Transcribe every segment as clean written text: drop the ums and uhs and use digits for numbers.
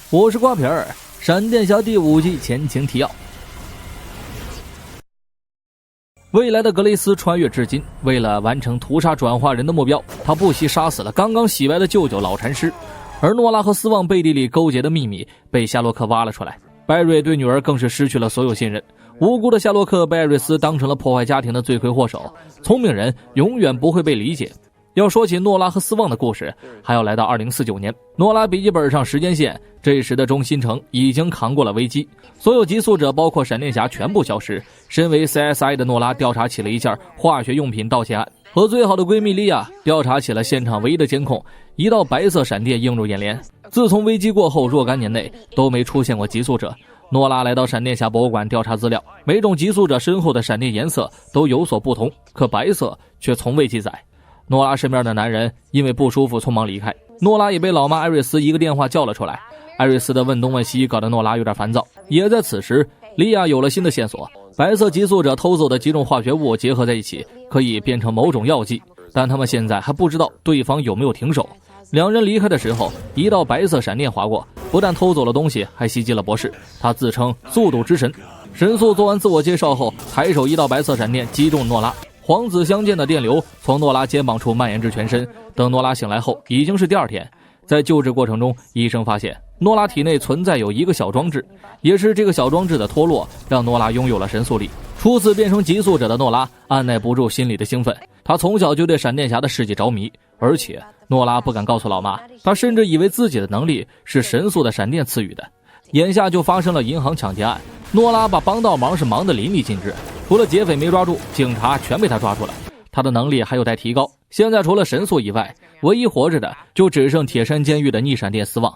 我是瓜皮儿，闪电侠第5季前情提要。未来的格雷斯穿越至今，为了完成屠杀转化人的目标，他不惜杀死了刚刚洗白的舅舅老禅师。而诺拉和斯旺背地里勾结的秘密被夏洛克挖了出来，拜瑞对女儿更是失去了所有信任。无辜的夏洛克被艾瑞斯当成了破坏家庭的罪魁祸首，聪明人永远不会被理解。要说起诺拉和斯旺的故事，还要来到2049年。诺拉笔记本上时间线，这时的中心城已经扛过了危机，所有寄宿者包括闪电侠全部消失。身为 CSI 的诺拉调查起了一件化学用品盗窃案，和最好的闺蜜莉亚调查起了现场唯一的监控，一道白色闪电映入眼帘。自从危机过后若干年内都没出现过寄宿者。诺拉来到闪电侠博物馆调查资料，每种寄宿者身后的闪电颜色都有所不同，可白色却从未记载。诺拉身边的男人因为不舒服匆忙离开，诺拉也被老妈艾瑞斯一个电话叫了出来。艾瑞斯的问东问西搞得诺拉有点烦躁。也在此时，莉亚有了新的线索，白色寄宿者偷走的几种化学物结合在一起，可以变成某种药剂，但他们现在还不知道对方有没有停手。两人离开的时候，一道白色闪电划过，不但偷走了东西，还袭击了博士。他自称速度之神。神速做完自我介绍后，抬手一道白色闪电击中诺拉，黄紫相间的电流从诺拉肩膀处蔓延至全身。等诺拉醒来后，已经是第二天。在救治过程中，医生发现诺拉体内存在有一个小装置，也是这个小装置的脱落，让诺拉拥有了神速力。初次变成寄宿者的诺拉按耐不住心里的兴奋，他从小就对闪电侠的事迹着迷，而且诺拉不敢告诉老妈，他甚至以为自己的能力是神速的闪电赐予的。眼下就发生了银行抢劫案，诺拉把帮倒忙是忙得淋漓尽致，除了劫匪没抓住，警察全被他抓住了。他的能力还有待提高，现在除了神速以外，唯一活着的就只剩铁山监狱的逆闪电斯旺。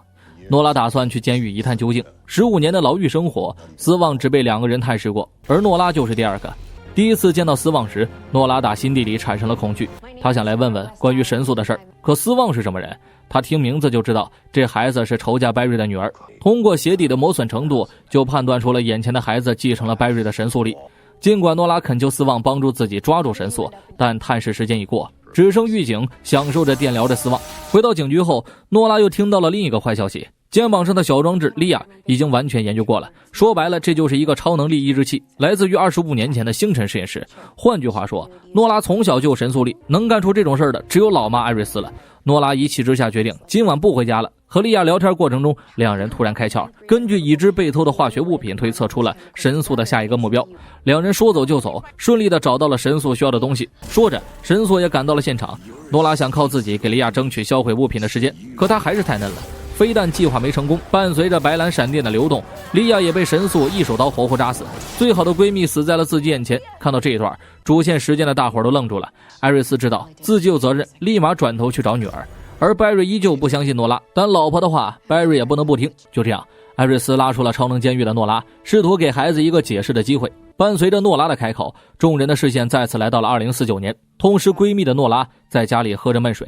诺拉打算去监狱一探究竟，15年的牢狱生活，斯旺只被2个人探视过，而诺拉就是第2个。第一次见到斯旺时，诺拉打心底里产生了恐惧，他想来问问关于神速的事儿。可斯旺是什么人？他听名字就知道这孩子是仇家拜瑞的女儿，通过鞋底的磨损程度就判断出了眼前的孩子继承了拜瑞的神速力。尽管诺拉恳求斯旺帮助自己抓住神速，但探视时间已过，只剩狱警享受着电疗的斯旺。回到警局后，诺拉又听到了另一个坏消息，肩膀上的小装置莉亚已经完全研究过了，说白了这就是一个超能力抑制器，来自于25年前的星辰实验室。换句话说，诺拉从小就有神速力，能干出这种事儿的只有老妈艾瑞斯了。诺拉一气之下决定今晚不回家了。和莉亚聊天过程中，两人突然开窍，根据已知被偷的化学物品推测出了神速的下一个目标。两人说走就走，顺利的找到了神速需要的东西。说着，神速也赶到了现场。诺拉想靠自己给莉亚争取销毁物品的时间，可他还是太嫩了。非但计划没成功，伴随着白蓝闪电的流动，莉亚也被神速一手刀活活扎死。最好的闺蜜死在了自己眼前。看到这一段，主线时间的大伙都愣住了。艾瑞斯知道自己有责任，立马转头去找女儿。而拜瑞依旧不相信诺拉，但老婆的话拜瑞也不能不听。就这样，艾瑞斯拉出了超能监狱的诺拉，试图给孩子一个解释的机会。伴随着诺拉的开口，众人的视线再次来到了2049年。同时闺蜜的诺拉在家里喝着闷水。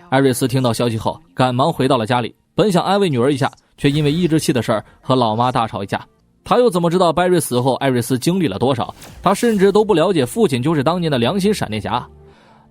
艾瑞斯听到消息后赶忙回到了家里，本想安慰女儿一下，却因为抑制器的事儿和老妈大吵一架。他又怎么知道拜瑞死后艾瑞斯经历了多少？他甚至都不了解父亲就是当年的良心闪电侠。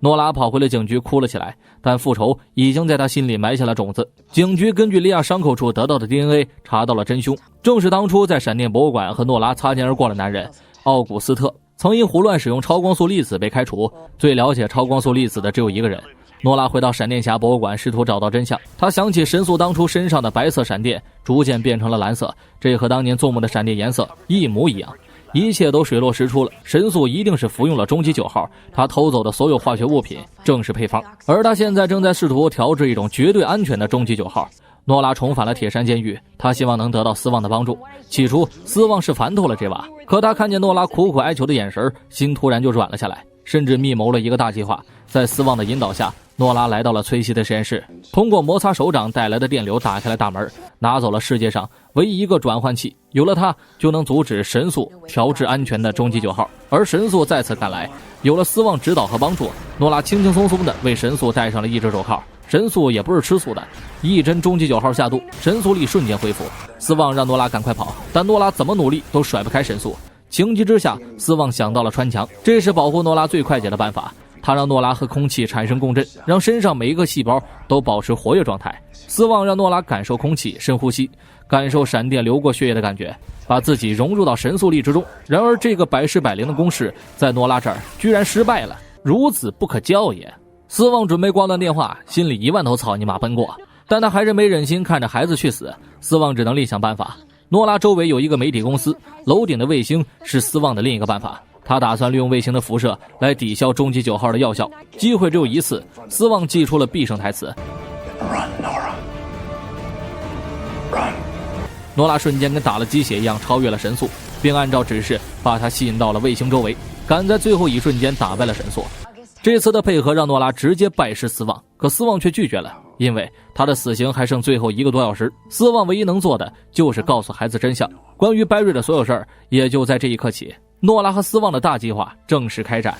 诺拉跑回了警局哭了起来，但复仇已经在他心里埋下了种子。警局根据莉亚伤口处得到的 DNA 查到了真凶，正是当初在闪电博物馆和诺拉擦肩而过的男人奥古斯特，曾因胡乱使用超光速粒子被开除。最了解超光速粒子的只有一个人。诺拉回到闪电侠博物馆，试图找到真相。他想起神速当初身上的白色闪电逐渐变成了蓝色，这和当年做梦的闪电颜色一模一样。一切都水落石出了，神速一定是服用了终极9号，他偷走的所有化学物品正是配方，而他现在正在试图调制一种绝对安全的终极9号。诺拉重返了铁山监狱，他希望能得到斯旺的帮助。起初斯旺是烦透了这娃，可他看见诺拉苦苦哀求的眼神，心突然就软了下来，甚至密谋了一个大计划。在斯旺的引导下，诺拉来到了崔西的实验室，通过摩擦手掌带来的电流打开了大门，拿走了世界上唯一一个转换器，有了它就能阻止神速调制安全的终极9号。而神速再次赶来，有了斯旺指导和帮助，诺拉轻轻松松地为神速戴上了抑制手铐。神速也不是吃素的，一针终极9号下肚，神速力瞬间恢复。斯旺让诺拉赶快跑，但诺拉怎么努力都甩不开神速。情急之下，斯旺想到了穿墙，这是保护诺拉最快捷的办法。他让诺拉和空气产生共振，让身上每一个细胞都保持活跃状态。斯旺让诺拉感受空气，深呼吸，感受闪电流过血液的感觉，把自己融入到神速力之中。然而这个百试百灵的公式在诺拉这儿居然失败了，孺子不可教也。斯旺准备挂断电话，心里1万头草泥马奔过，但他还是没忍心看着孩子去死。斯旺只能另想办法。诺拉周围有一个媒体公司，楼顶的卫星是斯旺的另一个办法。他打算利用卫星的辐射来抵消终极9号的药效，机会只有一次。斯旺祭出了必胜台词 Run, Nora. Run. 诺拉瞬间跟打了鸡血一样超越了神速，并按照指示把他吸引到了卫星周围，赶在最后一瞬间打败了神速。这次的配合让诺拉直接拜师斯旺，可斯旺却拒绝了，因为他的死刑还剩最后1个多小时。斯旺唯一能做的就是告诉孩子真相，关于白瑞的所有事儿也就在这一刻起。诺拉和斯旺的大计划正式开展。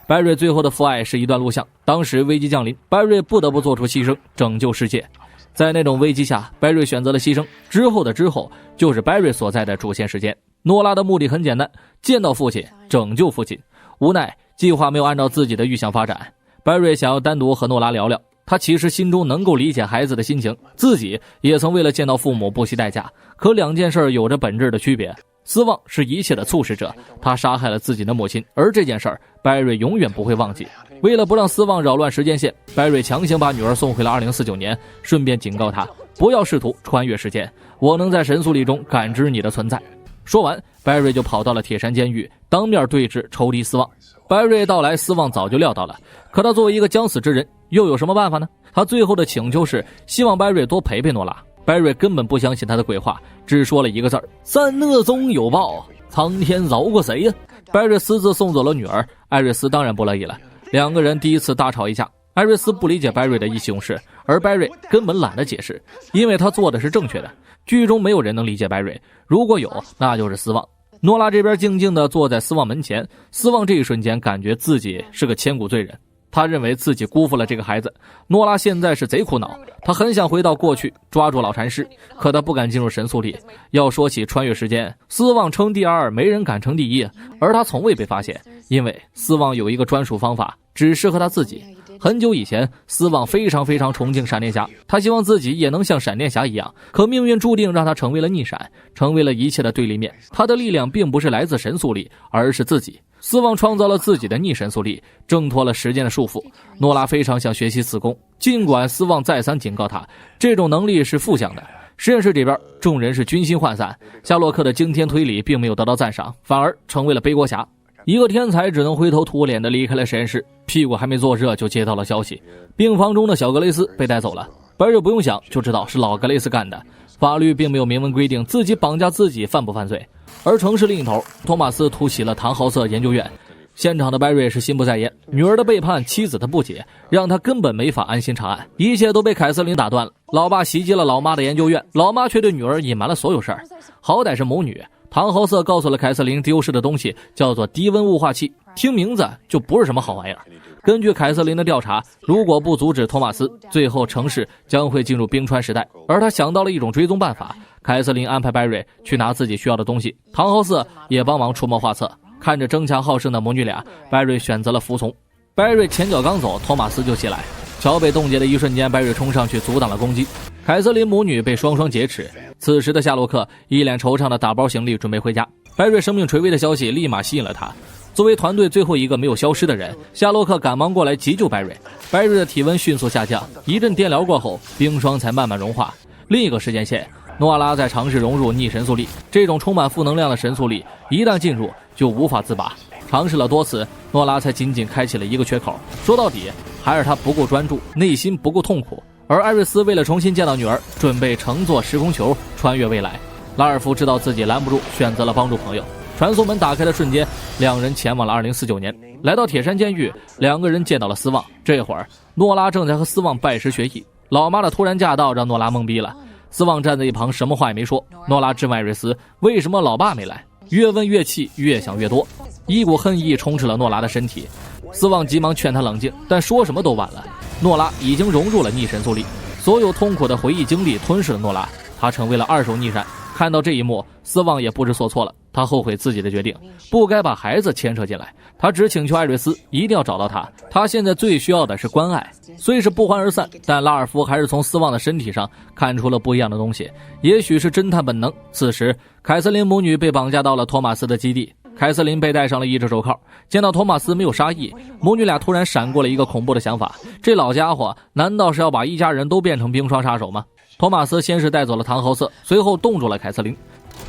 白瑞最后的父爱是一段录像，当时危机降临，白瑞不得不做出牺牲，拯救世界。在那种危机下，白瑞选择了牺牲，之后就是白瑞所在的主线时间。诺拉的目的很简单，见到父亲，拯救父亲。无奈计划没有按照自己的预想发展，白瑞想要单独和诺拉聊聊。他其实心中能够理解孩子的心情，自己也曾为了见到父母不惜代价，可两件事有着本质的区别。斯旺是一切的促使者，他杀害了自己的母亲，而这件事儿白瑞永远不会忘记。为了不让斯旺扰乱时间线，白瑞强行把女儿送回了2049年，顺便警告他不要试图穿越时间，我能在神速力中感知你的存在。说完，白瑞就跑到了铁山监狱，当面对质仇敌斯旺。白瑞到来，斯旺早就料到了，可他作为一个将死之人，又有什么办法呢？他最后的请求是希望白瑞多陪陪诺拉。白瑞根本不相信他的鬼话，只说了一个字儿：三恶终有报，苍天饶过谁呀？白瑞私自送走了女儿，艾瑞斯当然不乐意了，两个人第一次大吵一架。艾瑞斯不理解白瑞的意气用事，而白瑞根本懒得解释，因为他做的是正确的。剧中没有人能理解白瑞，如果有，那就是斯旺。诺拉这边静静地坐在斯旺门前，斯旺这一瞬间感觉自己是个千古罪人，他认为自己辜负了这个孩子。诺拉现在是贼苦恼，他很想回到过去抓住老禅师，可他不敢进入神速力。要说起穿越时间，斯旺称第二，没人敢称第一，而他从未被发现，因为斯旺有一个专属方法，只适合他自己。很久以前，斯旺非常崇敬闪电侠，他希望自己也能像闪电侠一样，可命运注定让他成为了逆闪，成为了一切的对立面。他的力量并不是来自神速力，而是自己。斯旺创造了自己的逆神速力，挣脱了时间的束缚。诺拉非常想学习此功，尽管斯旺再三警告他，这种能力是负向的。实验室这边，众人是军心涣散，夏洛克的惊天推理并没有得到赞赏，反而成为了背锅侠。一个天才只能灰头土脸地离开了实验室，屁股还没坐热就接到了消息，病房中的小格雷斯被带走了。白瑞不用想就知道是老格雷斯干的，法律并没有明文规定自己绑架自己犯不犯罪。而城市另一头，托马斯突袭了唐豪瑟研究院，现场的白瑞是心不在焉，女儿的背叛，妻子的不解，让他根本没法安心查案，一切都被凯瑟琳打断了。老爸袭击了老妈的研究院，老妈却对女儿隐瞒了所有事儿，好歹是母女。唐豪瑟告诉了凯瑟琳丢失的东西叫做低温雾化器，听名字就不是什么好玩意儿。根据凯瑟琳的调查，如果不阻止托马斯，最后城市将会进入冰川时代。而他想到了一种追踪办法，凯瑟琳安排白瑞去拿自己需要的东西，唐豪瑟也帮忙出谋划策。看着争强好胜的母女俩，白瑞选择了服从。白瑞前脚刚走，托马斯就袭来，桥被冻结的一瞬间，白瑞冲上去阻挡了攻击，凯瑟琳母女被双双劫持。此时的夏洛克一脸惆怅的打包行李准备回家，白瑞生命垂危的消息立马吸引了他。作为团队最后一个没有消失的人，夏洛克赶忙过来急救白瑞。白瑞的体温迅速下降，一阵电疗过后，冰霜才慢慢融化。另一个时间线，诺拉在尝试融入逆神速力，这种充满负能量的神速力一旦进入就无法自拔。尝试了多次，诺拉才仅仅开启了一个缺口。说到底还是他不够专注，内心不够痛苦。而艾瑞斯为了重新见到女儿，准备乘坐时空球穿越未来。拉尔夫知道自己拦不住，选择了帮助朋友。传送门打开的瞬间，两人前往了2049年。来到铁山监狱，两个人见到了斯旺。这会儿诺拉正在和斯旺拜师学艺，老妈的突然驾到让诺拉懵逼了。斯旺站在一旁什么话也没说。诺拉质问艾瑞斯为什么老爸没来，越问越气，越想越多，一股恨意充斥了诺拉的身体。斯旺急忙劝他冷静，但说什么都晚了。诺拉已经融入了逆神速力，所有痛苦的回忆经历吞噬了诺拉，他成为了二手逆闪。看到这一幕，斯旺也不知所措了。他后悔自己的决定，不该把孩子牵扯进来。他只请求艾瑞斯一定要找到他，他现在最需要的是关爱。虽是不欢而散，但拉尔夫还是从斯旺的身体上看出了不一样的东西，也许是侦探本能。此时凯瑟琳母女被绑架到了托马斯的基地，凯瑟琳被戴上了一只手铐。见到托马斯没有杀意，母女俩突然闪过了一个恐怖的想法，这老家伙难道是要把一家人都变成冰霜杀手吗？托马斯先是带走了唐豪瑟，随后冻住了凯瑟琳。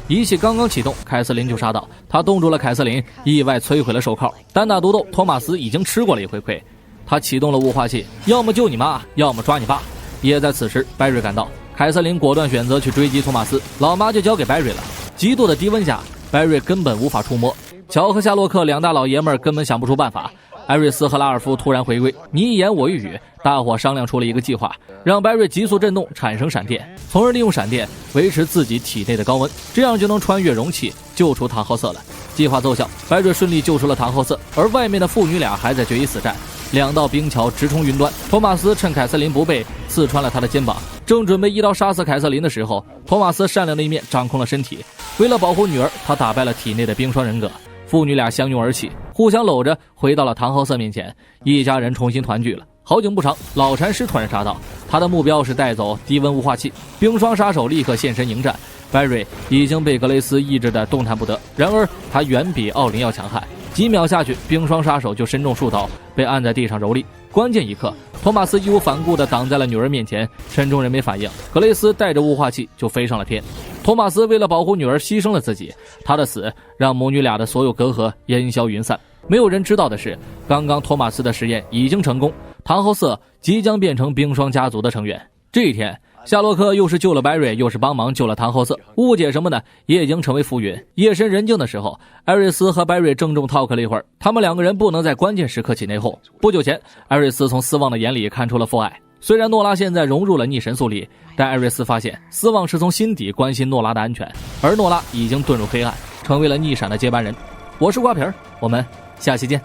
仪器刚刚启动，凯瑟琳就杀到，他冻住了凯瑟琳，意外摧毁了手铐。单打独斗，托马斯已经吃过了一回亏，他启动了雾化器，要么救你妈，要么抓你爸。也在此时，白瑞赶到，凯瑟琳果断选择去追击托马斯，老妈就交给白瑞了。极度的低温下，白瑞根本无法触摸。乔和夏洛克两大老爷们儿根本想不出办法。艾瑞斯和拉尔夫突然回归，你一言我一语，大伙商量出了一个计划，让白瑞急速震动产生闪电，从而利用闪电维持自己体内的高温，这样就能穿越容器救出唐豪瑟了。计划奏效，白瑞顺利救出了唐豪瑟，而外面的父女俩还在决一死战。两道冰桥直冲云端，托马斯趁凯瑟琳不备刺穿了他的肩膀，正准备一刀杀死凯瑟琳的时候，托马斯善良的一面掌控了身体，为了保护女儿，他打败了体内的冰霜人格。父女俩相拥而泣，互相搂着回到了唐豪瑟面前，一家人重新团聚了。好景不长，老禅师突然杀到，他的目标是带走低温雾化器。冰霜杀手立刻现身迎战，白瑞已经被格雷斯抑制的动弹不得，然而他远比奥林要强悍，几秒下去，冰霜杀手就身中数刀，被按在地上蹂躏。关键一刻，托马斯义无反顾地挡在了女儿面前，沉重人没反应，格雷斯带着雾化器就飞上了天。托马斯为了保护女儿牺牲了自己，他的死让母女俩的所有隔阂烟消云散。没有人知道的是，刚刚托马斯的实验已经成功，唐豪瑟即将变成冰霜家族的成员。这一天，夏洛克又是救了白瑞，又是帮忙救了唐豪瑟，误解什么的也已经成为浮云。夜深人静的时候，艾瑞斯和白瑞郑重 talk 了一会儿，他们两个人不能在关键时刻起内讧。不久前，艾瑞斯从斯旺的眼里看出了父爱。虽然诺拉现在融入了逆神速力，但艾瑞斯发现斯旺是从心底关心诺拉的安全，而诺拉已经遁入黑暗，成为了逆闪的接班人。我是瓜皮儿，我们下期见。